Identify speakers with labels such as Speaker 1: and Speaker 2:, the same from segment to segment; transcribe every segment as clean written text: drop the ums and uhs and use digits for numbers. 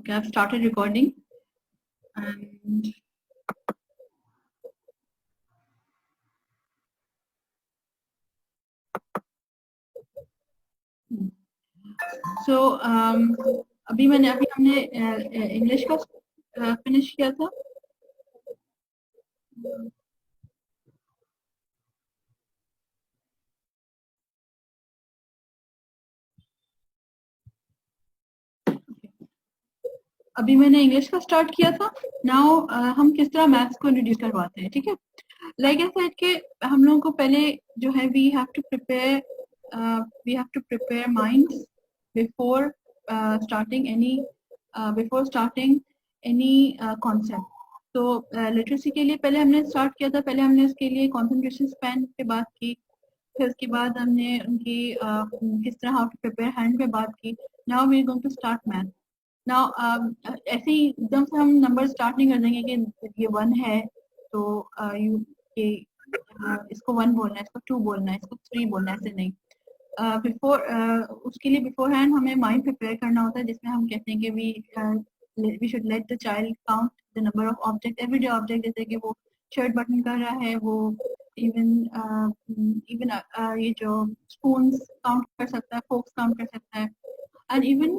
Speaker 1: Okay, I've started recording. And so अभी हमने English का फिनिश किया था. अभी मैंने इंग्लिश का स्टार्ट किया था. नाउ हम किस तरह मैथ्स को इंट्रोड्यूस करवाते हैं. ठीक है. लाइक आई सेड के हम लोगों को पहले जो है we have to prepare minds before starting any concept. तो लिटरेसी के लिए पहले हमने स्टार्ट किया था. पहले हमने उसके लिए कंसंट्रेशन स्पैन पे बात की. फिर उसके बाद हमने उनकी किस तरह हाउ टू प्रिपेयर हैंड पे बात की. Now we are going to start math. Now ऐसे ही एकदम से हम नंबर स्टार्ट नहीं कर देंगे कि ये 1 है तो इसको 1 बोलना है, इसको 2 बोलना है, इसको 3 बोलना है. ऐसे नहीं. उसके लिए बिफोर हैंड हमें माइंड प्रिपेयर करना होता है, जिसमें हम कहते हैं कि we should let the child count the number of object, everyday object. जैसे कि वो शर्ट बटन कर रहा है, वो इवन ये जो स्पून काउंट कर सकता है, फोक्स काउंट कर सकता है. And even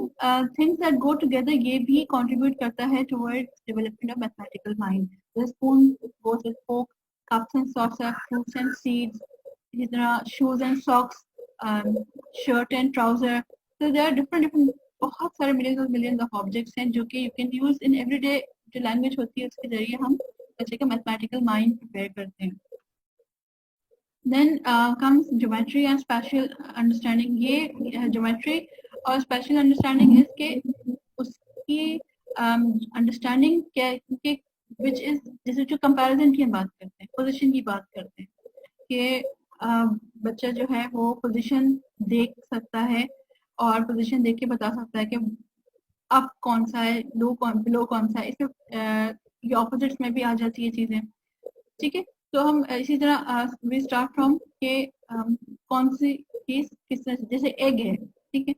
Speaker 1: things that go together ये भी contribute करता है towards development of mathematical mind. The spoon goes with fork, cups and saucer, fruits and seeds, इसी तरह shoes and socks, shirt and trouser. So there are different बहुत सारे millions of objects हैं जो कि you can use in everyday जो language होती है उसके जरिए हम बच्चे का mathematical mind prepare करते हैं. Then comes geometry and spatial understanding. ये geometry और स्पेशल अंडरस्टैंडिंग है कि उसकी अंडरस्टैंडिंग क्या है, विच इज जैसे जो कंपैरिजन की हम बात करते हैं, पोजीशन की बात करते हैं कि बच्चा जो है वो पोजीशन देख सकता है और पोजीशन देख के बता सकता है कि अप कौन सा है, लो कौन सा है. इसमें ऑपोजिट्स में भी आ जाती है चीजें. ठीक है. तो हम इसी तरह वी स्टार्ट फ्रॉम के कौन सी चीज किस तरह, जैसे एग है. ठीक है.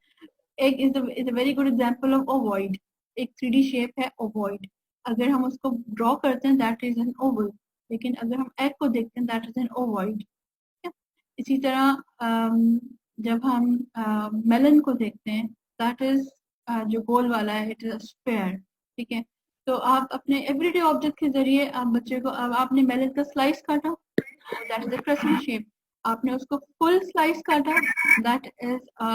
Speaker 1: egg is a very good example of ovoid. एक 3D शेप है ovoid. अगर हम उसको ड्रॉ करते हैं that is an oval. लेकिन अगर हम egg को देखते हैं that is an ovoid. इसी तरह जब हम मेलन को देखते हैं that is जो गोल वाला है it is a sphere. ठीक है. तो आप अपने एवरीडे ऑब्जेक्ट के जरिए आप बच्चे को, अब आपने मेलन का स्लाइस काटा that is a crescent shape. आपने उसको फुल स्लाइस काटा that is a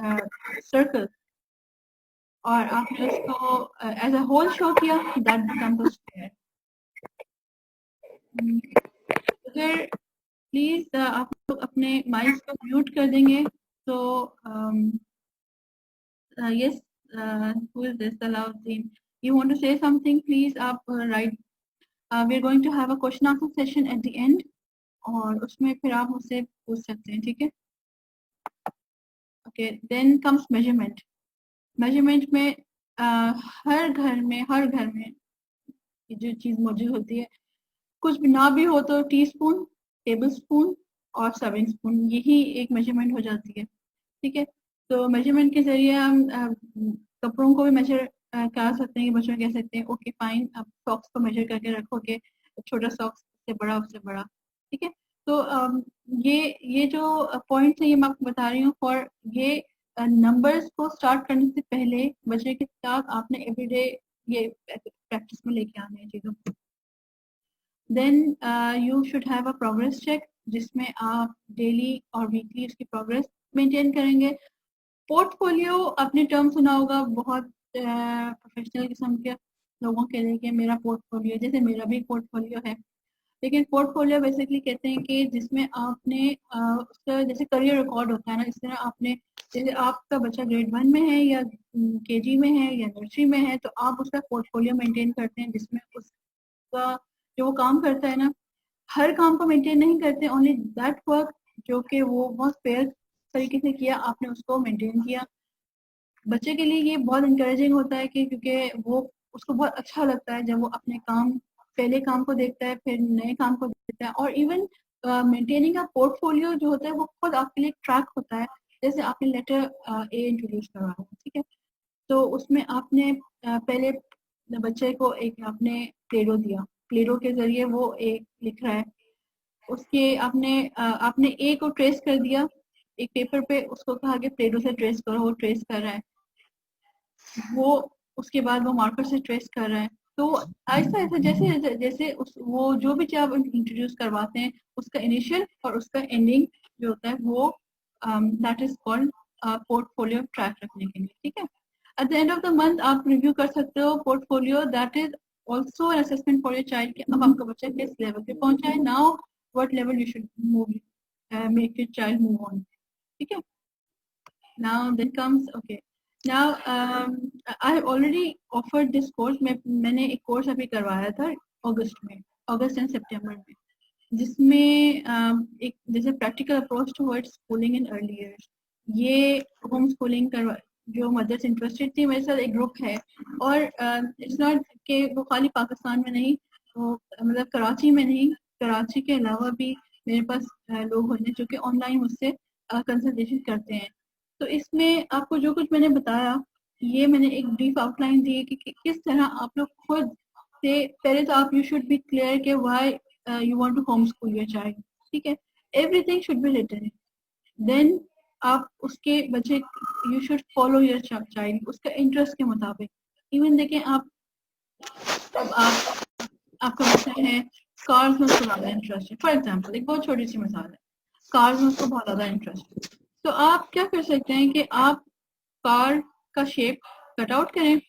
Speaker 1: सर्कल, और आपने उसको एज अ होल शो किया दैट बिकम्स अ स्क्वायर. अगर प्लीज आप लोग अपने माइक्स को म्यूट कर देंगे तो yes, who is this Alauddin, you want to say something please. आप right, we are going to have a question answer session at the end और उसमें फिर आप मुझसे पूछ सकते हैं. ठीक है. Okay. Then comes measurement. Measurement में हर घर में जो चीज मौजूद होती है, कुछ भी ना भी हो तो टी स्पून, टेबल स्पून और सर्विंग स्पून, यही एक मेजरमेंट हो जाती है. ठीक है. तो मेजरमेंट के जरिए हम कपड़ों को भी मेजर कर सकते हैं. बच्चों कह सकते हैं ओके फाइन, आप सॉक्स को मेजर करके रखोगे, छोटा सॉक्स से बड़ा उससे बड़ा. ठीक है. तो ये जो पॉइंट्स है ये मैं आपको बता रही हूँ. फॉर ये नंबर्स को स्टार्ट करने से पहले बच्चे के साथ आपने एवरीडे ये प्रैक्टिस में लेके आने हैं चीज़ों को. Then you should have a progress check, जिसमें आप डेली और वीकली उसकी प्रोग्रेस मेंटेन करेंगे. पोर्टफोलियो आपने टर्म सुना होगा बहुत प्रोफेशनल किस्म के लोगों के लिए कि मेरा पोर्टफोलियो, जैसे मेरा भी पोर्टफोलियो है. लेकिन पोर्टफोलियो बेसिकली कहते हैं कि जिसमें आपने उसका जैसे करियर रिकॉर्ड होता है ना, इस तरह आपने, जैसे आपका बच्चा ग्रेड 1 में है या केजी में है या नर्सरी में है, तो आप उसका पोर्टफोलियो मेंटेन करते हैं, जिसमें उसका जो वो काम करता है ना, हर काम को मेंटेन नहीं करते, ओनली दैट वर्क जो कि वो बहुत फेयर तरीके से किया, आपने उसको मेंटेन किया. बच्चे के लिए ये बहुत इंकरेजिंग होता है कि क्योंकि वो उसको बहुत अच्छा लगता है जब वो अपने काम, पहले काम को देखता है, फिर नए काम को देखता है. और इवन मेंटेनिंग का पोर्टफोलियो जो होता है वो खुद आपके लिए ट्रैक होता है, जैसे आपने लेटर ए इंट्रोड्यूस करवाया. ठीक है. तो उसमें आपने पहले बच्चे को एक आपने प्लेडो दिया, प्लेडो के जरिए वो एक लिख रहा है, उसके आपने ए को ट्रेस कर दिया एक पेपर पे, उसको कहा कि प्लेडो से ट्रेस करो, वो ट्रेस कर रहा है, वो उसके बाद वो मार्कर से ट्रेस कर रहा है। तो ऐसा ऐसा जैसे जैसे वो जो भी चीज आप इंट्रोड्यूस करवाते हैं उसका इनिशियल और उसका एंडिंग जो होता है वो that is called portfolio track रखने के लिए, ठीक है। Eight the end of the month आप रिव्यू कर सकते हो portfolio, that is also an assessment for your child कि अब आपका बच्चा किस लेवल पे पहुंचा है, now what level you should move make your child move on, ठीक है। Now then comes okay. Now I have already offered this course. मैंने एक कोर्स अभी करवाया था अगस्त में, अगस्त एंड सितंबर में, जिसमें एक जैसे practical approach towards schooling in early years, ये होम स्कूलिंग करवा जो मदर्स इंटरेस्टेड थी मेरे साथ एक ग्रुप है, और इट्स नॉट कि वो खाली पाकिस्तान में नहीं, वो मतलब कराची में नहीं, कराची के अलावा भी मेरे पास लोग होते हैं जो कि ऑनलाइन मुझसे कंसल्टेशन करते हैं। तो इसमें आपको जो कुछ मैंने बताया, ये मैंने एक ब्रीफ आउटलाइन दी है कि किस तरह आप लोग खुद से, पहले तो आप यू शुड बी क्लियर कि why you want to homeschool your child, ठीक है, everything should be written, then आप उसके बच्चे you should follow your child उसका इंटरेस्ट के मुताबिक। इवन देखें आप, अब आप आपका बच्चा है कार्स में उसको ज़्यादा इंटरेस्ट है, फॉर एग्जाम्पल एक बहुत छोटी सी मिसाल है, कार्स में उसको बहुत ज़्यादा इंटरेस्ट है, तो आप क्या कर सकते हैं कि आप कार का शेप कट आउट करें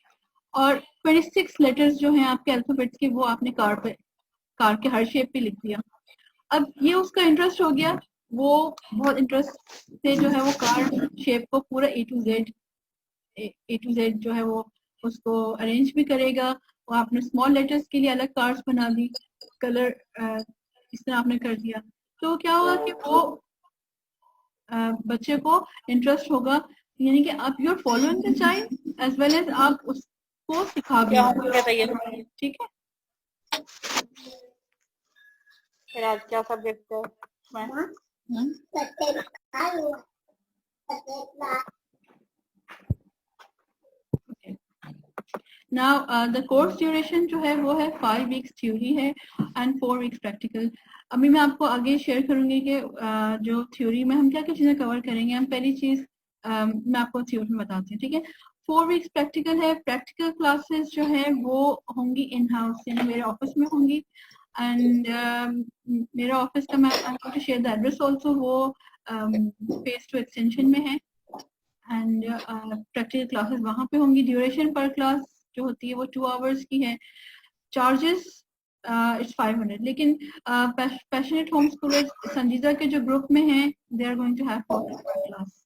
Speaker 1: और 26 लेटर्स जो हैं आपके अल्फाबेट्स के वो आपने कार के हर शेप पे लिख दिया। अब ये उसका इंटरेस्ट हो गया, वो बहुत इंटरेस्ट से जो है वो कार शेप को पूरा ए टू जेड जो है वो उसको अरेंज भी करेगा। वो आपने स्मॉल लेटर्स के लिए अलग कार्ड्स बना दी, कलर इस तरह आपने कर दिया, तो क्या होगा कि वो बच्चे को इंटरेस्ट होगा, यानी कि आप you are following the child as well as आप उसको सिखा भी रहे हैं, ठीक है।
Speaker 2: फिर आज क्या सब्जेक्ट है?
Speaker 1: Now the course duration जो है वो है 5 weeks थ्योरी है एंड 4 weeks प्रैक्टिकल। अभी मैं आपको आगे शेयर करूंगी कि जो थ्योरी में हम क्या क्या चीज़ें कवर करेंगे। हम पहली चीज़ मैं आपको थ्योरी में बताती हूँ, ठीक है। 4 weeks प्रैक्टिकल है, प्रैक्टिकल क्लासेस जो है वो होंगी इन हाउस, यानी मेरे ऑफिस में होंगी, एंड मेरा ऑफिस का मैं आपको शेयर द एड्रेस ऑल्सो, वो फेस टू एक्सटेंशन में है, एंड प्रैक्टिकल क्लासेस वहाँ पे होंगी। ड्यूरेशन पर क्लास जो होती है वो 2 आवर्स की है। चार्जेस इट्स 500, लेकिन पैशनेट होम स्कूलर्स संजीदा के जो ग्रुप में हैं they are going to have 4 class.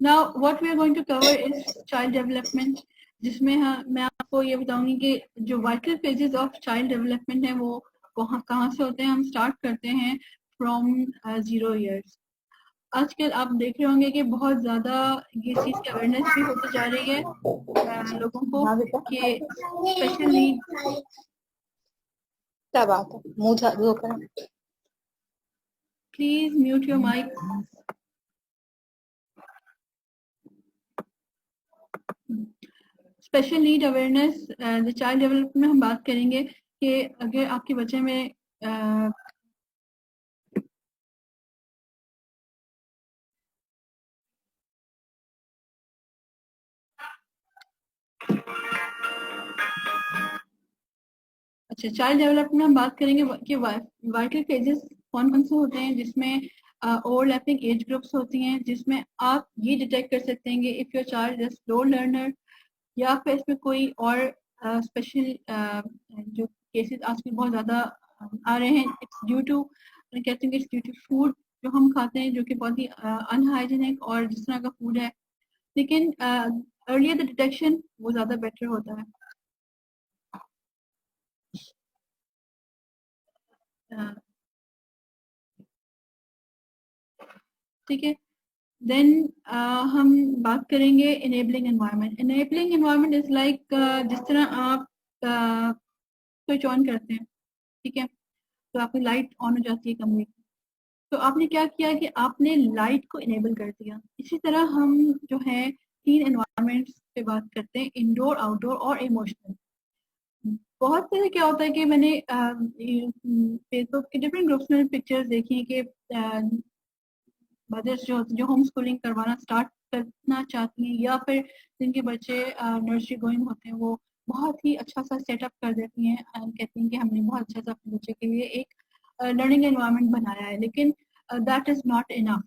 Speaker 1: Now what we are going to cover is child development, जिसमें मैं आपको ये बताऊंगी कि जो vital phases of child development है वो कहाँ से होते हैं। हम स्टार्ट करते हैं फ्रॉम 0 years। आजकल आप देख रहे होंगे कि बहुत ज्यादा ये चीज की अवेयरनेस भी होती जा रही है लोगों को कि स्पेशल नीड।
Speaker 2: क्या बात है, मुंह झाड़ू कर।
Speaker 1: Please mute your mic. Special need awareness the child development में हम बात करेंगे कि अगर आपके बच्चे में अच्छा, चाइल्ड डेवलपमेंट में हम बात करेंगे कि वाइटल फेजेस कौन कौन से होते हैं, जिसमें ओवरलैपिंग एज ग्रुप्स होती हैं, जिसमें आप ये डिटेक्ट कर सकते हैं कि if your child is slow learner, या फिर इसमें कोई और स्पेशल जो केसेस आजकल बहुत ज़्यादा आ रहे हैं, इट्स ड्यू टू, मैं कहती हूँ कि इट्स ड्यू टू फूड जो हम खाते हैं, जो कि बहुत ही अनहाइजीनिक और जिस तरह का फूड है, लेकिन अर्लियर द डिटेक्शन वो ज़्यादा बेटर होता है। ठीक है, देन हम बात करेंगे enabling environment. Enabling environment is like जिस तरह आप स्विच ऑन करते हैं, ठीक है, तो आपकी लाइट ऑन हो जाती है कमरे की, तो आपने क्या किया कि आपने लाइट को इनेबल कर दिया। इसी तरह हम जो है 3 एनवायरनमेंट्स पे बात करते हैं, इंडोर, आउटडोर और इमोशनल। बहुत सारे क्या होता है कि मैंने फेसबुक के डिफरेंट ग्रुप्स में पिक्चर्स देखी हैं कि मदर्स जो होम स्कूलिंग करवाना स्टार्ट करना चाहती हैं या फिर जिनके बच्चे नर्सरी गोइंग होते हैं, वो बहुत ही अच्छा सा सेटअप कर देती हैं एंड कहती हैं कि हमने बहुत अच्छा सा अपने बच्चे के लिए एक लर्निंग एनवायरनमेंट बनाया है। लेकिन that is not enough,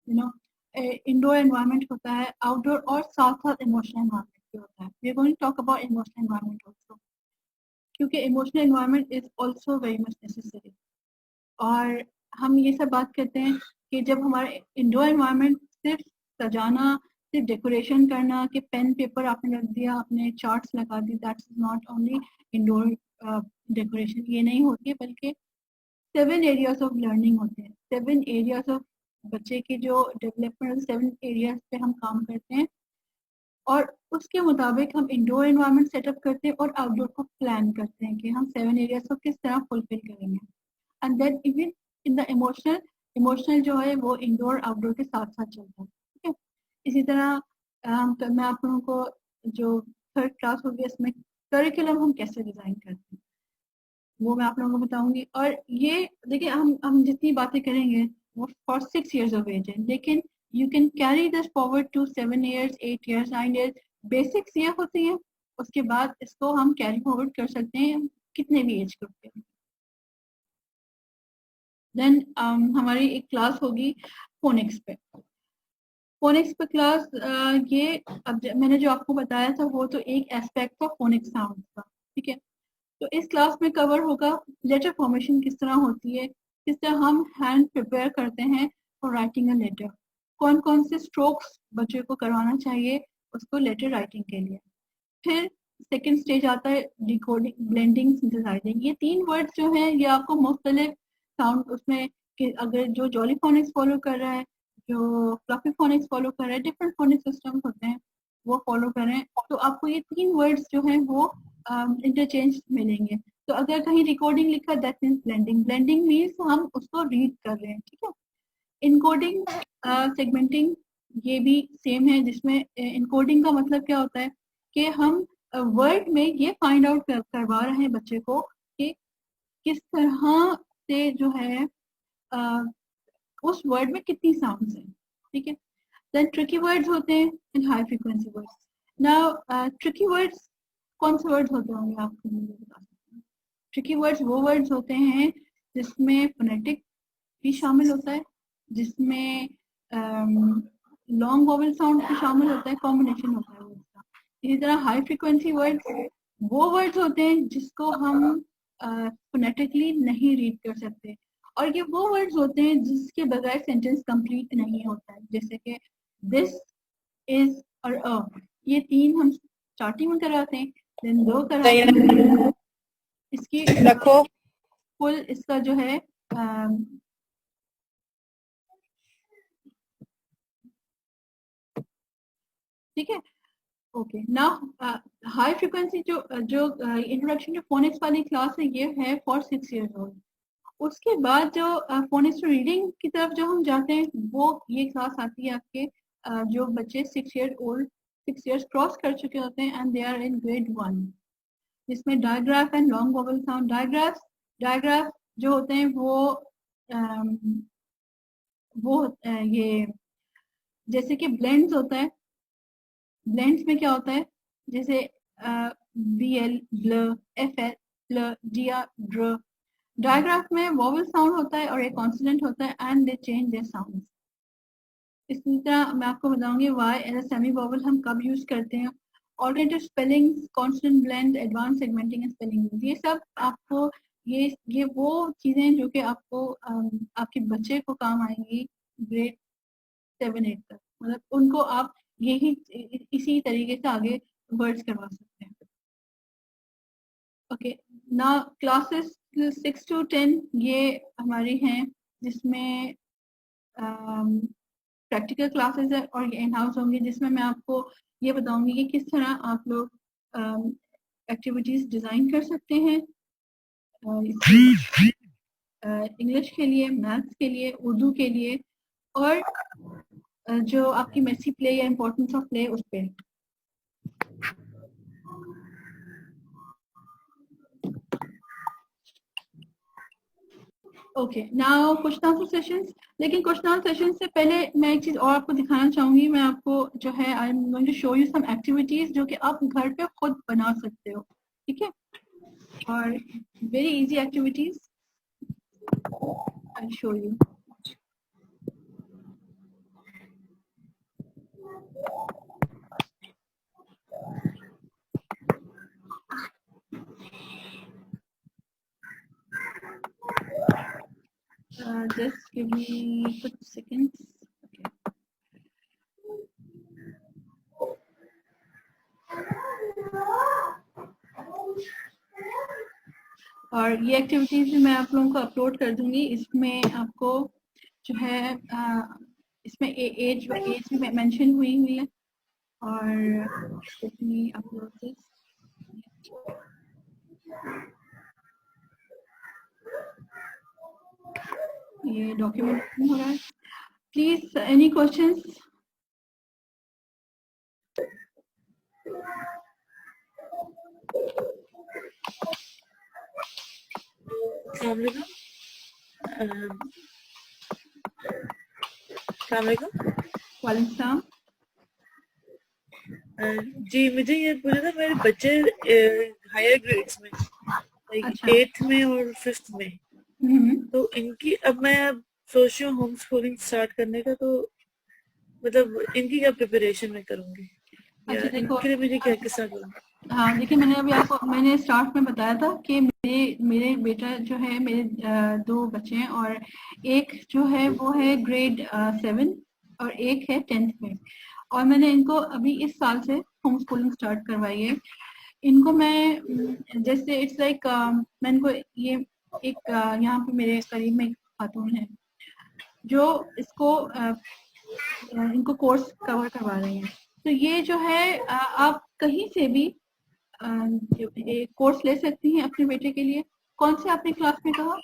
Speaker 1: you know. Indoor environment होता है, आउटडोर और साथ साथ इमोशनल एनवायरनमेंट भी होता है। We are going to talk about emotional environment also, क्योंकि emotional environment is also very much necessary. और हम ये सब बात करते हैं कि जब हमारे इंडोर एनवायरनमेंट सिर्फ सजाना, सिर्फ डेकोरेशन करना कि पेन पेपर आपने रख दिया, आपने चार्ट्स लगा दी, that's not only indoor decoration. ये नहीं होती है, बल्कि 7 एरियाज ऑफ लर्निंग होते हैं। 7 एरियाज ऑफ बच्चे की जो डेवलपमेंट, 7 एरियाज पे हम काम करते हैं और उसके मुताबिक हम इंडोर एनवायरनमेंट सेटअप करते हैं और आउटडोर को प्लान करते हैं कि हम 7 एरियाज को किस तरह फुलफिल करेंगे। And then even in the emotional जो है वो इंडोर आउटडोर के साथ साथ चलता है, ठीक है। इसी तरह मैं आप लोगों को जो थर्ड क्लास होगी इसमें करिकुलम हम कैसे डिजाइन करते हैं वो मैं आप लोगों को बताऊंगी। और ये देखिए, हम जितनी बातें करेंगे वो फॉर 6 years ऑफ एज है, लेकिन you can carry this forward to 7 years, 8 years, 9 years। Basics ये होती है, उसके बाद इसको हम कैरी फॉरवर्ड कर सकते हैं कितने भी एज ग्रुप के। देन हमारी एक क्लास होगी फोनिक्स पे। फोनिक्स पे क्लास ये अब मैंने जो आपको बताया था वो तो एक एस्पेक्ट था फोनिक्स साउंड का, ठीक है। तो इस क्लास में कवर होगा लेटर फॉर्मेशन किस तरह होती है, किस तरह हम हैंड प्रिपेयर करते हैं फॉर राइटिंग अ लेटर, कौन कौन से स्ट्रोक्स बच्चे को करवाना चाहिए उसको लेटर राइटिंग के लिए। फिर सेकेंड स्टेज आता है डिकोडिंग, ब्लेंडिंग, सिंथेसाइजिंग। ये 3 वर्ड्स जो हैं ये आपको मुख्तलिफ साउंड उसमें कि अगर जो जॉली फोनिक्स फॉलो कर रहा है, जो फ्लफी फोनिक्स फॉलो कर रहा है, डिफरेंट फोनिक सिस्टम होते हैं वो फॉलो कर रहे हैं, तो आपको ये 3 वर्ड्स जो हैं वो इंटरचेंज मिलेंगे। तो अगर कहीं रिकॉर्डिंग लिखा that means blending, blending means हम उसको रीड कर रहे हैं, ठीक है। इनकोडिंग, सेगमेंटिंग, ये भी सेम है, जिसमें इनकोडिंग का मतलब क्या होता है कि हम वर्ड में ये फाइंड आउट करवा रहे हैं बच्चे को कि किस तरह से जो है उस वर्ड में कितनी साउंड्स हैं, ठीक है। देन ट्रिकी वर्ड्स होते हैं and high frequency words. Now tricky words कौन से वर्ड्स होते होंगे आपको मुझे बता सकते हैं। ट्रिकी वर्ड्स वो वर्ड्स होते हैं जिसमें फोनेटिक भी शामिल होता है, जिसमें लॉन्ग वोवेल साउंड भी शामिल होता है, कॉम्बिनेशन होता है वर्ड्स का। इसी तरह हाई फ्रीक्वेंसी वर्ड्स वो वर्ड्स होते हैं जिसको हम फोनेटिकली नहीं रीड कर सकते, और ये वो वर्ड्स होते हैं जिसके बगैर सेंटेंस कंप्लीट नहीं होता है, जैसे कि दिस, इज और ये 3 हम स्टार्टिंग में कराते हैं, देन 2 कराते हैं। इसकी
Speaker 2: रखो
Speaker 1: फुल इसका जो है ठीक है, ओके। नाउ हाई फ्रीक्वेंसी जो जो इंट्रोडक्शन जो फोनिक्स वाली क्लास है ये है फॉर 6 years ओल्ड। उसके बाद जो फोनिक्स रीडिंग की तरफ जो हम जाते हैं वो ये क्लास आती है आपके जो बच्चे 6 years ओल्ड, 6 years क्रॉस कर चुके होते हैं and they are in grade 1, जिसमें digraph and long vowel sound. Digraph जो होते हैं वो ये जैसे कि ब्लेंड्स होता है, ब्लेंड्स में क्या होता है, जैसे बी एल, ब्ल, एफ एल, प्ल, डिया, ड्र। डायग्राफ में वोवेल साउंड होता है और एक कॉन्सोनेंट होता है and they change their sound. इसी तरह मैं आपको बताऊंगी Y as a semi vowel हम कब यूज करते हैं, alternative spellings, consonant blend, advance segmenting and spelling. ये सब आपको ये वो चीजें जो कि आपको आपके बच्चे को काम आएंगी ग्रेड 7-8 तक, मतलब उनको आप यही इसी तरीके से आगे वर्ड्स करवा सकते हैं। ओके, ना क्लासेस 6 to 10 ये हमारी हैं, जिसमें प्रैक्टिकल क्लासेस है और ये इन हाउस होंगी, जिसमें मैं आपको ये बताऊंगी कि किस तरह आप लोग एक्टिविटीज डिजाइन कर सकते हैं इंग्लिश के लिए, मैथ्स के लिए, उर्दू के लिए, और जो आपकी मेसी प्ले या इम्पोर्टेंस ऑफ प्ले उस पर। Okay, now question answer sessions. लेकिन क्वेश्चन आंसर सेशन से पहले मैं एक चीज और आपको दिखाना चाहूंगी। मैं आपको जो है I am going to show you some activities जो कि आप घर पे खुद बना सकते हो, ठीक है? और very easy activities I show you. Just give me quick seconds. Okay. और ये एक्टिविटीज भी मैं आप लोगों को अपलोड कर दूंगी। इसमें आपको जो है इसमें एज भी मेंशन हुई है। और अपलोड दिस, ये डॉक्यूमेंट हो रहा है। Please any questions? वालेकुम।
Speaker 3: जी मुझे ये पूछा था, मेरे बच्चे हायर ग्रेड्स में
Speaker 1: अच्छा।
Speaker 3: 8th में और 5th में, तो इनकी अब मैं सोच रही हूँ होम स्कूलिंग स्टार्ट करने का, तो मतलब इनकी क्या प्रिपरेशन में करूंगी?
Speaker 1: अच्छा देखो,
Speaker 3: इनके लिए मुझे क्या किस्सा करूँ?
Speaker 1: हाँ देखिए, मैंने स्टार्ट में बताया था कि मेरे बेटा जो है, मेरे 2 बच्चे हैं और एक जो है वो है ग्रेड 7 और एक है 10th में। और मैंने इनको अभी इस साल से होम स्कूलिंग स्टार्ट करवाई है। इनको मैं जैसे इट्स लाइक मैं इनको ये एक यहाँ पे मेरे करीब में एक खातून है जो इसको इनको कोर्स कवर करवा रही हैं। तो ये जो है आप कहीं से भी कोर्स ले सकती हैं अपने बेटे के लिए। कौन से आपने क्लास में कहा?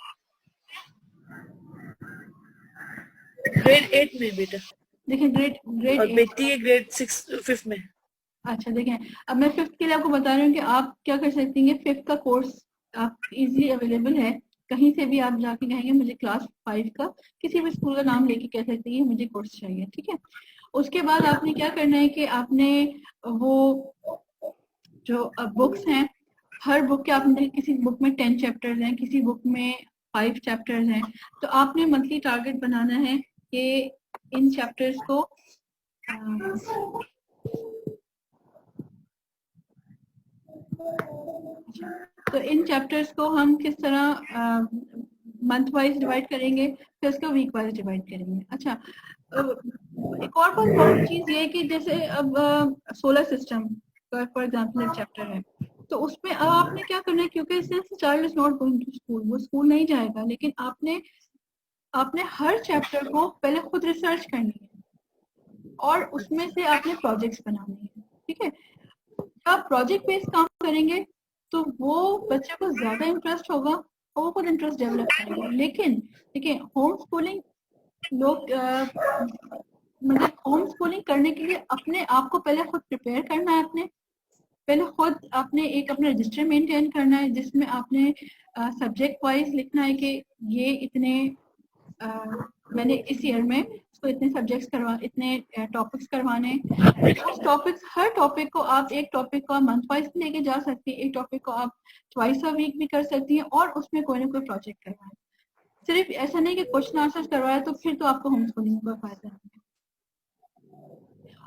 Speaker 3: ग्रेड 8 में बेटा।
Speaker 1: देखिए ग्रेड
Speaker 3: और
Speaker 1: 8
Speaker 3: बेटी है ग्रेड 5th में।
Speaker 1: अच्छा देखें, अब मैं 5th के लिए आपको बता रही हूँ कि आप क्या कर सकती हैं। 5th का कोर्स आप इजीली अवेलेबल है। कहीं से भी आप जाके कहेंगे मुझे क्लास 5 का किसी भी स्कूल का नाम लेके कह सकती है मुझे कोर्स चाहिए, ठीक है? उसके बाद आपने क्या करना है कि आपने वो जो बुक्स हैं, हर बुक के आपने किसी बुक में 10 चैप्टर्स हैं, किसी बुक में 5 चैप्टर्स हैं। तो आपने मंथली टारगेट बनाना है कि इन चैप्टर्स को तो इन चैप्टर्स को हम किस तरह मंथ वाइज डिवाइड करेंगे, फिर उसको वीक वाइज डिवाइड करेंगे। अच्छा, एक और बहुत इम्पोर्टेंट चीज ये है कि जैसे अब सोलर सिस्टम फॉर एग्जांपल एक चैप्टर है, तो उसमें अब आपने क्या करना है, क्योंकि since child is not going to school, वो स्कूल नहीं जाएगा, लेकिन आपने हर चैप्टर को पहले खुद रिसर्च करनी है और उसमें से आपने प्रोजेक्ट्स बनाने हैं, ठीक है? जब आप प्रोजेक्ट बेस्ड काम करेंगे तो वो बच्चे को ज्यादा इंटरेस्ट होगा और वो खुद इंटरेस्ट डेवलप करेगा। लेकिन देखिए, होम स्कूलिंग लोग मतलब होम स्कूलिंग करने के लिए अपने आप को पहले खुद प्रिपेयर करना है। आपने पहले खुद आपने एक अपना रजिस्टर मेंटेन करना है जिसमें आपने सब्जेक्ट वाइज लिखना है कि ये इतने मैंने इस ईयर में इसको इतने सब्जेक्ट्स इतने टॉपिक्स करवाने। उस टॉपिक्स, हर टॉपिक को आप, एक टॉपिक को आप मंथ वाइज भी लेके जा सकती है, एक टॉपिक को आप ट्वाइस अ वीक भी कर सकती हैं और उसमें कोई ना कोई प्रोजेक्ट करवाएं। सिर्फ ऐसा नहीं कि क्वेश्चन आंसर करवाया तो फिर तो आपको होम स्कूलिंग का फायदा नहीं है।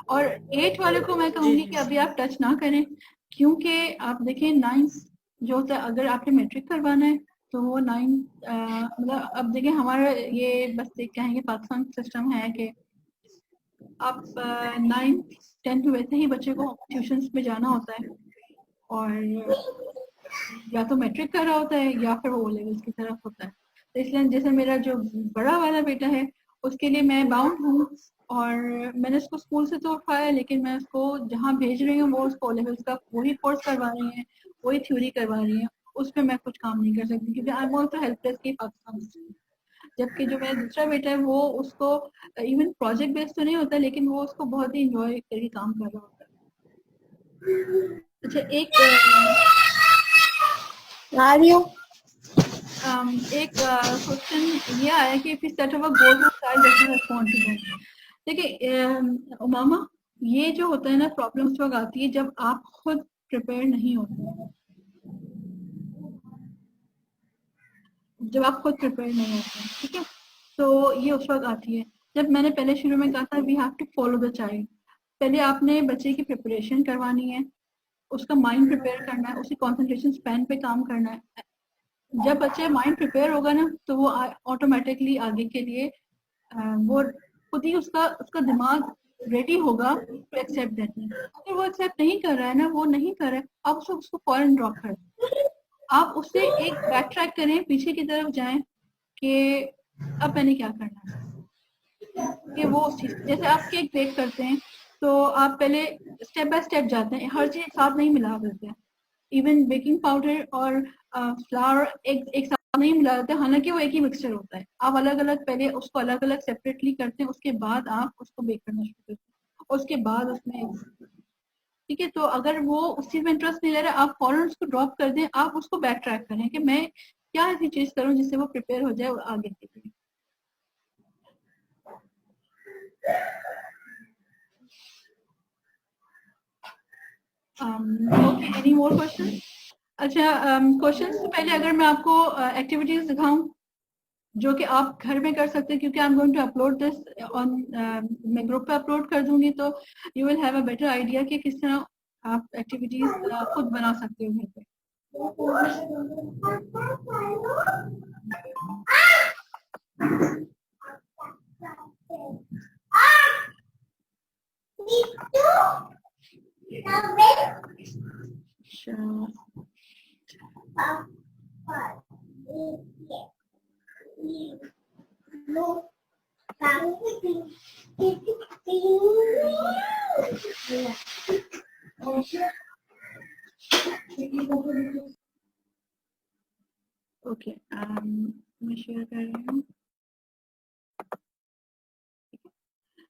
Speaker 1: और 8 वाले को मैं कहूंगी कि अभी आप टच ना करें, क्योंकि आप देखें 9th जो होता है, अगर आपने मैट्रिक करवाना है तो वो 9th मतलब अब देखें हमारा ये बस कहेंगे पाकिस्तान सिस्टम है कि आप 9th 10th वैसे ही बच्चे को ट्यूशन में जाना होता है और या तो मैट्रिक कर रहा होता है या फिर वो लेवल्स की तरफ होता है। तो इसलिए जैसे मेरा जो बड़ा वाला बेटा है उसके लिए मैं बाउंड हूँ और मैंने उसको स्कूल से तो उठाया, लेकिन मैं उसको जहाँ भेज रही हूँ वो उसको लेवल्स का वही कोर्स करवा रही है, वही थ्योरी करवा रही है, उसमें मैं कुछ काम नहीं कर सकती क्योंकि आई एम ऑल्सो हेल्पलेस की पाकिस्तान में। जबकि जो मेरा दूसरा बेटा है वो उसको इवन प्रोजेक्ट बेस्ड तो नहीं होता, लेकिन वो उसको बहुत ही इंजॉय करके काम कर रहा होता है। अच्छा, एक
Speaker 2: आ रही हो?
Speaker 1: एक क्वेश्चन ये आया कि if you set up a goal to child doesn't respond to that. देखिए उमामा, ये जो होता है ना प्रॉब्लम उस वक्त आती है जब आप खुद प्रिपेयर नहीं होते, जब आप खुद प्रिपेयर नहीं होते हैं, ठीक है। तो ये उस वक्त आती है जब मैंने पहले शुरू में कहा था we have to follow the child. पहले आपने बच्चे की प्रिपरेशन करवानी है, उसका माइंड प्रिपेयर करना है, उसकी कंसंट्रेशन स्पैन पे काम करना है। जब बच्चे माइंड प्रिपेयर होगा ना तो वो ऑटोमेटिकली आगे के लिए वो खुद ही उसका उसका दिमाग रेडी होगा टू एक्सेप्ट दैट। अगर वो एक्सेप्ट नहीं कर रहा है ना, वो नहीं कर रहा है, आप उसको फॉरन ड्रॉप कर दें। आप उससे एक बैक ट्रैक करें, पीछे की तरफ जाएं कि अब मैंने क्या करना है। कि वो उस चीज, जैसे आप केक बेक करते हैं तो आप पहले स्टेप बाय स्टेप जाते हैं, हर चीज एक साथ नहीं मिला देते हैं। इवन बेकिंग पाउडर और फ्लावर एक साथ नहीं मिला देते, हालांकि वो एक ही मिक्सचर होता है। आप अलग अलग पहले उसको अलग अलग सेपरेटली करते हैं, उसके बाद आप उसको बेक करना शुरू करते हैं, उसके बाद उसमें, ठीक है। तो अगर वो उस चीज में इंटरेस्ट नहीं ले रहा, आप फौरन उसको ड्रॉप कर दें, आप उसको बैक ट्रैक करें कि मैं क्या ऐसी चीज करूं जिससे वो प्रिपेयर हो जाए आगे के लिए। Okay, any more question? अच्छा, क्वेश्चन से पहले अगर मैं आपको एक्टिविटीज दिखाऊं जो कि आप घर में कर सकते हैं, क्योंकि I am going to upload this on, मैं ग्रुप पे अपलोड कर दूंगी तो you will have a better idea कि किस तरह आप एक्टिविटीज खुद बना सकते हो घर पे। ओके, मैं शेयर कर रही हूँ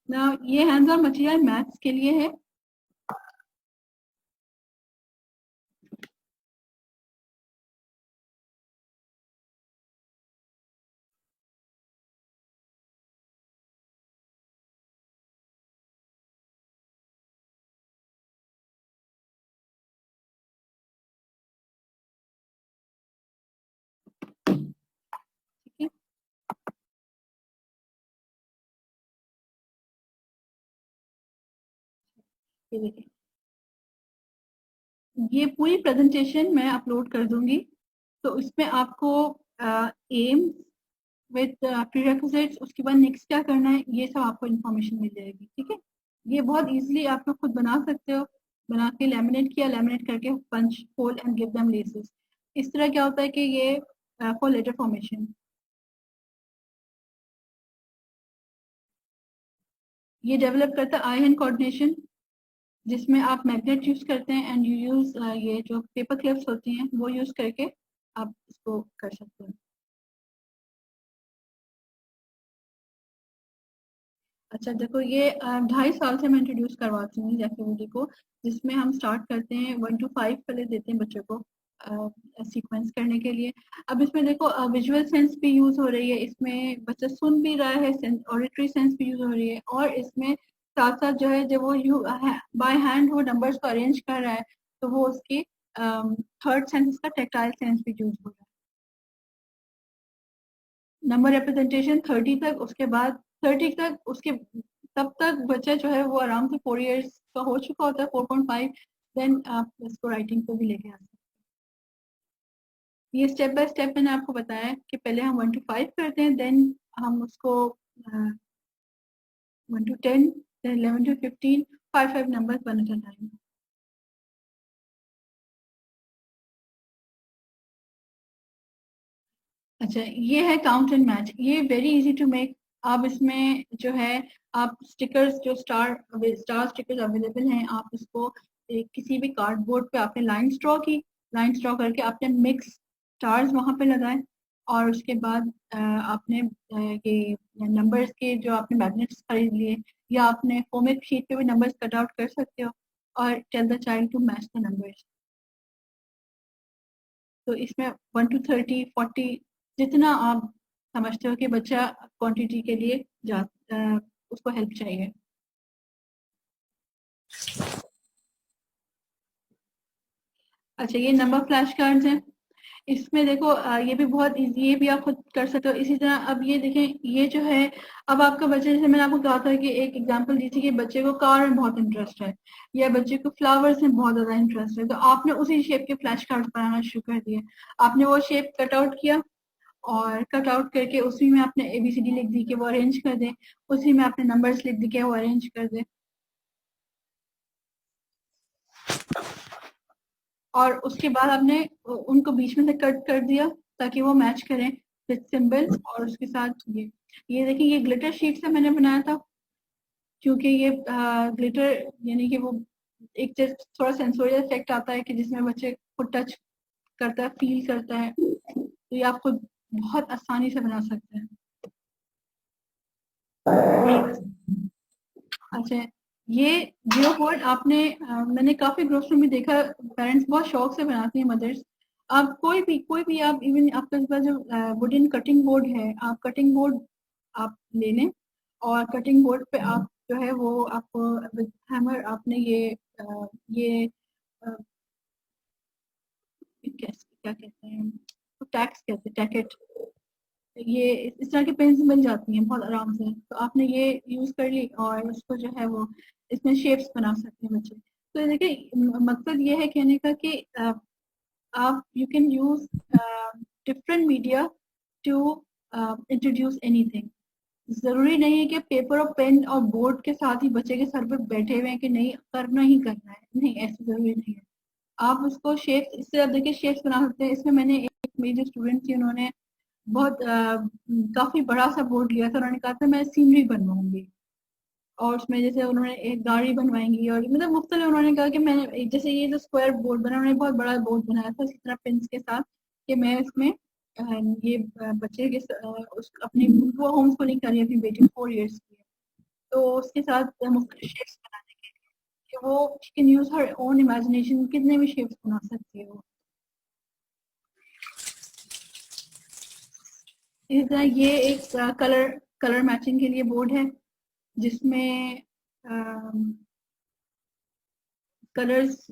Speaker 1: ना। ये हैंड्स ऑन मटेरियल मैथ्स के लिए है। ठीक है, ये देखिए, ये पूरी प्रेजेंटेशन मैं अपलोड कर दूंगी। तो इसमें आपको एम विद प्रीरेक्विजिट्स, उसके बाद नेक्स्ट क्या करना है, ये सब आपको इन्फॉर्मेशन मिल जाएगी। ठीक है, ये बहुत इजीली आप लोग खुद बना सकते हो। बना के लैमिनेट किया, लैमिनेट करके punch hole and give them laces. इस तरह क्या होता है कि ये फॉर लेटर फॉर्मेशन, ये डेवलप करता है आई हैंड कोऑर्डिनेशन, जिसमें आप मैग्नेट यूज करते हैं एंड यू यूज ये जो पेपर क्लिप्स होती हैं वो यूज करके आप इसको कर सकते हैं। अच्छा देखो, ये 2.5 साल से मैं इंट्रोड्यूस करवाती हूँ इस एक्टिविटी को, जिसमें हम स्टार्ट करते हैं 1 to 5 पहले देते हैं बच्चों को सीक्वेंस करने के लिए। अब इसमें देखो विजुअल सेंस भी यूज हो रही है, इसमें बच्चा सुन भी रहा है, ऑडिटरी सेंस भी यूज हो रही है, और इसमें साथ साथ जो है जब वो बाय हैंड वो नंबर्स को अरेंज कर रहा है तो वो उसकी थर्ड सेंस का टेक्टाइल सेंस भी यूज हो रहा है। नंबर रिप्रेजेंटेशन 30 तक, उसके बाद 30 तक, उसके तब तक बच्चा जो है वो आराम से 4 years का हो चुका होता है, 4.5। देन आप इसको राइटिंग पे भी लेके आ सकते हैं। ये स्टेप बाय स्टेप मैंने आपको बताया कि पहले हम 1 to 5 करते हैं, देन हम उसको 1 to 10, then 11 to 15, 5 number one at a time. अच्छा, ये है काउंट एंड मैच, ये वेरी इजी टू मेक। आप इसमें जो है आप स्टिकर्स, जो स्टार स्टार स्टिकर्स अवेलेबल हैं, आप इसको किसी भी कार्डबोर्ड पे आपने लाइन ड्रॉ की, लाइन ड्रॉ करके आपने मिक्स स्टार्स वहां पे लगाए, और उसके बाद आपने ये नंबर्स के जो आपने मैग्नेट्स खरीद लिए, या आपने फोमिक शीट पे भी नंबर्स कट आउट कर सकते हो, और tell the child to match the numbers. तो इसमें 1 to 30, 40 जितना आप समझते हो कि बच्चा क्वांटिटी के लिए उसको हेल्प चाहिए। अच्छा, ये नंबर फ्लैश कार्ड्स हैं। इसमें देखो ये भी बहुत इजी, ये भी आप खुद कर सकते हो। इसी तरह अब ये देखें, ये जो है, अब आपका बच्चा, जैसे मैंने आपको कहा था कि एक एग्जांपल दी थी कि बच्चे को कार में बहुत इंटरेस्ट है या बच्चे को फ्लावर्स में बहुत ज्यादा इंटरेस्ट है, तो आपने उसी शेप के फ्लैश कार्ड्स बनाना शुरू कर दिए। आपने वो शेप कट आउट किया और कट आउट करके उसी में आपने ABCD लिख दी कि वो अरेंज कर दें, उसी में आपने नंबर्स लिख दी कि वो अरेंज कर दें, और उसके बाद आपने उनको बीच में से कट कर दिया ताकि वो मैच करें विद सिंबल। और उसके साथ ये देखिए, ये ग्लिटर शीट से मैंने बनाया था, क्योंकि ये ग्लिटर यानी कि वो एक थोड़ा सेंसोरियल इफेक्ट आता है कि जिसमें बच्चे को टच करता है, फील करता है, तो ये आप खुद बहुत आसानी से बना सकते हैं। अच्छा, ये जियो बोर्ड आपने मैंने काफी ग्रोसरी में देखा, पेरेंट्स बहुत शौक से बनाती हैं, मदर्स। आप कोई भी आप इवन आपके पास जो वुडन कटिंग बोर्ड है, आप कटिंग बोर्ड आप ले लें, और कटिंग बोर्ड पे आप जो है वो आपको विद हैमर आपने ये क्या कहते हैं, टैक्स कहते हैं, टैकेट, ये इस तरह की पेन्स बन जाती हैं बहुत आराम से। तो आपने ये यूज कर ली और उसको जो है वो इसमें शेप्स बना सकते हैं बच्चे। तो देखिए, मकसद ये है कहने का कि आप you can use different media to introduce anything. जरूरी नहीं है कि पेपर और पेन और बोर्ड के साथ ही बच्चे के सर पे बैठे हुए हैं कि नहीं करना ही करना है, नहीं, ऐसा जरूरी नहीं है। आप उसको शेप्स, इससे आप देखिए शेप्स बना सकते हैं। इसमें मैंने एक मेरी जो स्टूडेंट थी, उन्होंने बहुत काफी बड़ा सा बोर्ड लिया था, उन्होंने कहा था मैं सीनरी बनवाऊंगी, और उसमें जैसे उन्होंने एक गाड़ी बनवाएंगी, और मतलब मुख्तलिफ उन्होंने कहा कि मैंने जैसे ये जो स्क्वायर बोर्ड बना, उन्होंने बहुत बड़ा बोर्ड बनाया था इसी तरह पेन्स के साथ, कि मैं इसमें ये बच्चे के अपनी वो होम स्कूलिंग कर रही है अपनी बेटी, 4 इयर्स की है, तो उसके साथ मुख्तलिफ शेप्स बनाने के लिए कि वो can use her own imagination, कितने भी शेप्स बना सकती है वो। इसी तरह ये एक कलर कलर मैचिंग के लिए बोर्ड है, जिसमें कलर्स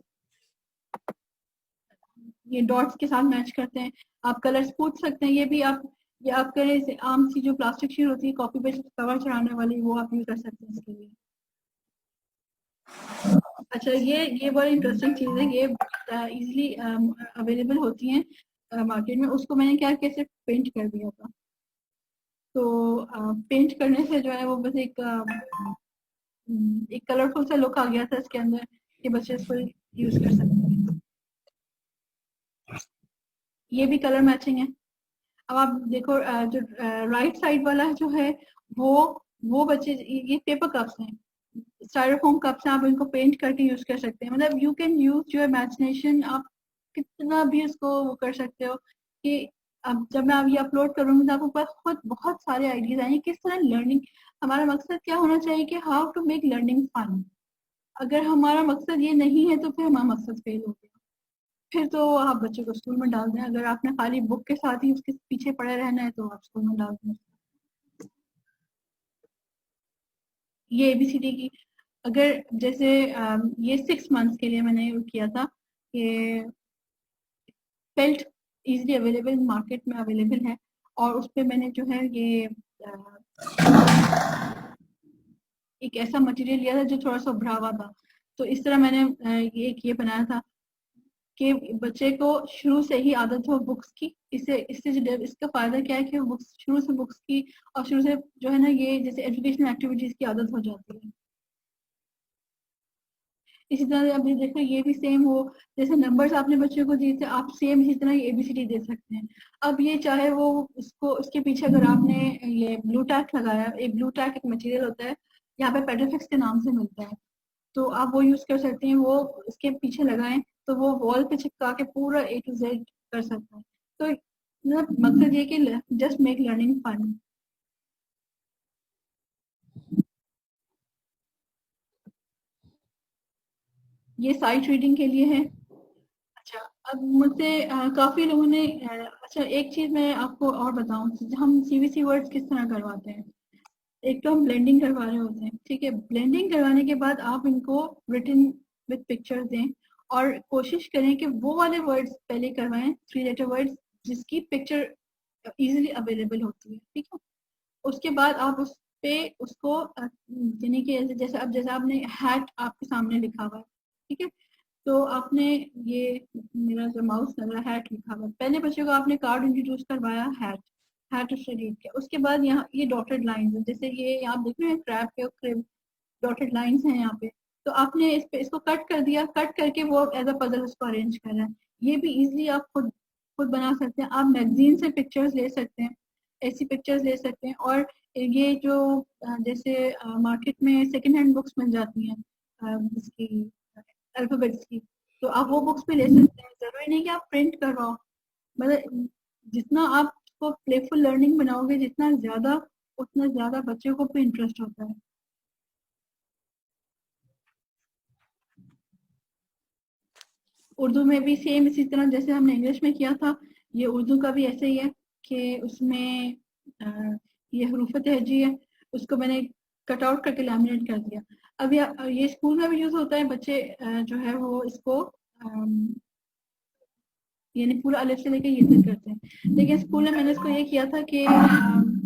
Speaker 1: ये डॉट्स के साथ मैच करते हैं। आप कलर्स पूछ सकते हैं, ये आप करें, जैसे आम सी जो प्लास्टिक शीट होती है कॉपी पे कवर चढ़ाने वाली, वो आप यूज कर सकते हैं इसके लिए। अच्छा, ये बड़ी इंटरेस्टिंग चीज है, ये इजीली अवेलेबल होती हैं मार्केट में। उसको मैंने क्या कैसे पेंट कर दिया था, तो पेंट करने से जो है वो बस एक कलरफुल सा लुक आ गया था इसके अंदर, कि बच्चे इसको यूज कर सकते हैं। ये भी कलर मैचिंग है। अब आप देखो, जो राइट साइड वाला जो है वो वो बच्चे, ये पेपर कप्स हैं, स्टाइरोफोम कप्स हैं, आप इनको पेंट करके यूज कर सकते हैं। मतलब you can use your imagination, आप कितना भी उसको वो कर सकते हो कि अब जब मैं ये अपलोड करूंगी तो आपको पास खुद बहुत सारे आइडियाज आएंगे किस तरह लर्निंग। हमारा मकसद क्या होना चाहिए कि how to make learning fun. अगर हमारा मकसद ये नहीं है तो फिर हमारा मकसद फेल हो गया। फिर तो आप बच्चे को स्कूल में डाल दें, अगर आपने खाली बुक के साथ ही उसके पीछे पड़े रहना है तो आप स्कूल में डाल दें। ये ABCD की, अगर जैसे ये 6 मंथ्स के लिए मैंने किया था, कि फेल्ट इजीली अवेलेबल मार्केट में अवेलेबल है, और उस पर मैंने जो है ये एक ऐसा मटेरियल लिया था जो थोड़ा सा उभरा हुआ था। तो इस तरह मैंने ये बनाया था कि बच्चे को शुरू से ही आदत हो बुक्स की। इससे इसका फायदा क्या है कि बुक्स शुरू से बुक्स की, और शुरू से जो है ना ये जैसे एजुकेशनल एक्टिविटीज की आदत हो जाती है। इसी तरह अभी देखो, ये भी सेम हो, जैसे नंबर्स आपने बच्चे को दिए थे, आप सेम इसी तरह ABCD दे सकते हैं। अब ये चाहे वो उसको उसके पीछे अगर आपने ये ब्लू टैक लगाया, एक ब्लू टैक एक मटेरियल होता है, यहाँ पे पेडोफिक्स के नाम से मिलता है, तो आप वो यूज कर सकते हैं, वो इसके पीछे लगाएं तो वो वॉल पे चिपका के पूरा A to Z कर सकता है। तो मतलब मकसद ये कि जस्ट मेक लर्निंग फन। ये साइट रीडिंग के लिए है। अच्छा, अब मुझसे काफी लोगों ने अच्छा, एक चीज मैं आपको और बताऊं, हम सीवीसी वर्ड्स किस तरह करवाते हैं। एक तो हम ब्लेंडिंग करवा रहे होते हैं, ठीक है। ब्लेंडिंग करवाने के बाद आप इनको रिटन विद पिक्चर्स दें और कोशिश करें कि वो वाले वर्ड्स पहले करवाएं, 3 लेटर वर्ड्स जिसकी पिक्चर इजीली अवेलेबल होती है, ठीक है। उसके बाद आप उस पे उसको यानी कि जैसे अब जैसे आपने हैट आपके सामने लिखा हुआ है, ठीक है। तो आपने ये मेरा जो माउस लग रहा है हैट लिखा हुआ है, पहले बच्चे को आपने कार्ड इंट्रोड्यूस करवाया हैट, हैट उससे रीड किया। उसके बाद यहाँ ये डॉटेड लाइंस है, जैसे ये आप देख रहे हैं क्रैब के क्रिब डॉटेड लाइंस हैं यहाँ पे। तो आपने इस पे इसको कट कर दिया, कट करके वो एज अ पजल उसको अरेंज कर रहा है। ये भी इजीली आप खुद खुद बना सकते हैं। आप मैगजीन से पिक्चर्स ले सकते हैं, ऐसी पिक्चर्स ले सकते हैं। और ये जो जैसे मार्केट में सेकंड हैंड बुक्स मिल जाती हैं इसकी अल्फाबेट्स की, तो आप वो बुक्स भी ले सकते हैं। जरूरी नहीं कि आप प्रिंट करवाओ। मतलब जितना आपको प्लेफुल लर्निंग बनाओगे जितना ज्यादा, उतना ज्यादा बच्चों को भी इंटरेस्ट होता है। उर्दू में भी सेम इसी तरह जैसे हमने इंग्लिश में किया था, ये उर्दू का भी ऐसे ही है कि उसमें ये हरूफ तहजी है, उसको मैंने कट आउट करके लैमिनेट कर दिया। अब ये स्कूल में भी यूज होता है, बच्चे जो है वो इसको यानी पूरा अलिफ से लेके ये तक करते हैं। लेकिन स्कूल में मैंने इसको ये किया था कि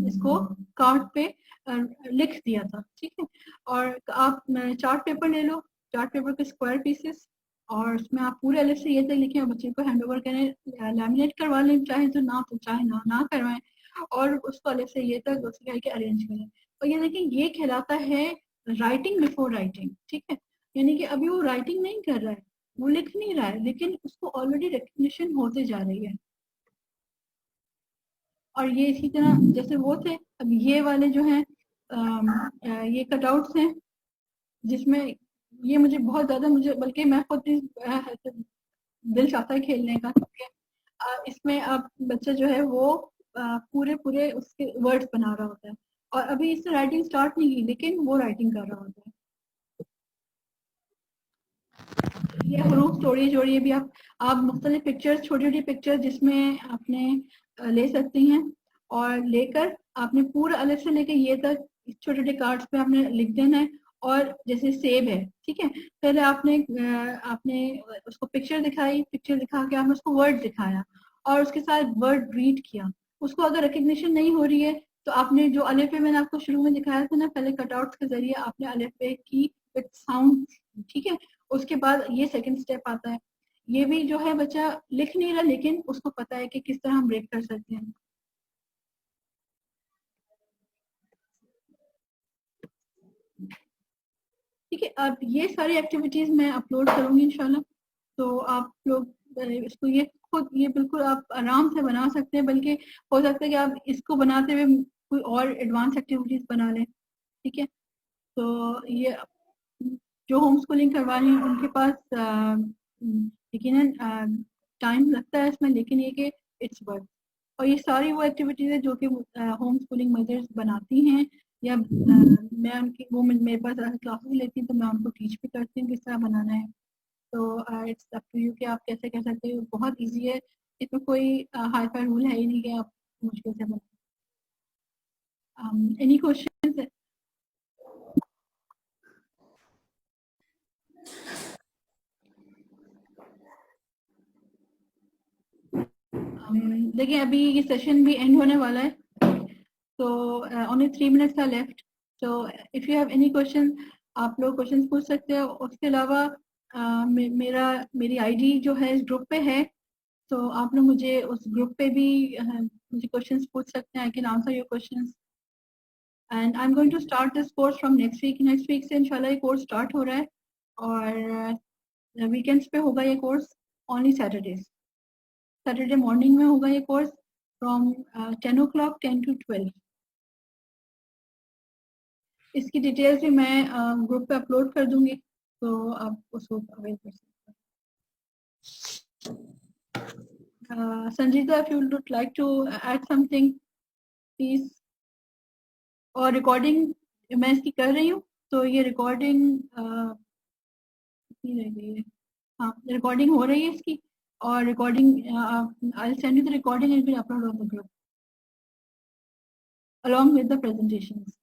Speaker 1: इसको कार्ड पे लिख दिया था, ठीक है। और आप चार्ट पेपर ले लो, चार्ट पेपर के स्क्वायर पीसेस, और उसमें आप पूरे अलिफ से ये तक लिखें और बच्चे को हैंड ओवर करें, लैमिनेट करवा लें चाहे तो चाहे ना करवाएं, और उसको अलिफ से ये तक उसके करके अरेंज करें। और ये देखिए ये कहलाता है राइटिंग बिफोर राइटिंग, ठीक है। यानी कि अभी वो राइटिंग नहीं कर रहा है, वो लिख नहीं रहा है, लेकिन उसको ऑलरेडी रिकग्निशन होते जा रही है। और ये इसी तरह जैसे वो थे, अब ये वाले जो हैं ये कटआउट्स हैं, जिसमें ये मुझे बहुत ज्यादा, मुझे बल्कि मैं खुद दिल चाहता है खेलने का, क्योंकि इसमें अब बच्चा जो है वो पूरे पूरे उसके वर्ड्स बना रहा होता है, और अभी इससे राइटिंग स्टार्ट नहीं की लेकिन वो राइटिंग कर रहा होता है। ये हरूफ जोड़िए जोड़िए भी आप मुख्तलिफ पिक्चर्स, छोटी छोटी पिक्चर्स जिसमें आपने ले सकती हैं, और लेकर आपने पूरा अलग से लेकर ये तक छोटे छोटे कार्ड्स पे आपने लिख देना है। और जैसे सेब है, ठीक है, पहले आपने उसको पिक्चर दिखाई, पिक्चर दिखा के आपने उसको वर्ड दिखाया और उसके साथ वर्ड रीड किया। उसको अगर रिकग्निशन नहीं हो रही है तो आपने जो अलिफ पे मैंने आपको शुरू में दिखाया था ना, पहले कटआउट्स के जरिए आपने अलिफ पे की विद साउंड, ठीक है। उसके बाद ये सेकंड स्टेप आता है। ये भी जो है बच्चा लिख नहीं रहा लेकिन उसको पता है कि किस तरह हम ब्रेक कर सकते हैं। ठीक है, अब ये सारी एक्टिविटीज मैं अपलोड करूंगी इंशाल्लाह। तो आप लोग इसको ये खुद ये बिल्कुल आप आराम से बना सकते हैं, बल्कि हो सकता है कि आप इसको बनाते हुए कोई और एडवांस एक्टिविटीज बना लें, ठीक है। तो ये जो होम स्कूलिंग करवा रही हैं उनके पास यकीनन टाइम लगता है इसमें, लेकिन ये कि इट्स वर्थ। और ये सारी वो एक्टिविटीज है जो कि होम स्कूलिंग मदर्स बनाती हैं, या मैं उनकी वो मेरे पास क्लासेस लेती हैं तो मैं उनको टीच भी करती हूँ किस तरह बनाना है। तो इट्स अप टू यू कि आप कैसे कर सकते हो, बहुत इजी है। इसमें कोई हाई फाई रूल है ही नहीं कि आप मुश्किल से बनाए। Any question? देखिए अभी ये सेशन भी एंड होने वाला है, तो only 3 minutes are left. So if you have any question आप लोग क्वेश्चन पूछ सकते हो। उसके अलावा मेरी आईडी जो है इस ग्रुप पे है, तो आप लोग मुझे उस ग्रुप पे भी मुझे क्वेश्चंस पूछ सकते हैं। I can answer your questions and I am going to start this course from next week से इंशाल्लाह ये कोर्स स्टार्ट हो रहा है, और वीकेंड्स पे होगा ये course, only Saturdays. Saturday morning में होगा ये कोर्स फ्रॉम 10 o'clock 10 to 12। इसकी डिटेल्स भी मैं ग्रुप पे अपलोड कर दूंगी, तो आप उसको अवेल कर सकते हैं। Sanjida, if you would like to add something please. और रिकॉर्डिंग मैं इसकी कर रही हूँ, तो ये रिकॉर्डिंग कितनी रह गई है? हाँ, रिकॉर्डिंग हो रही है इसकी, or recording. I'll send you the recording and it will upload on the group along with the presentations.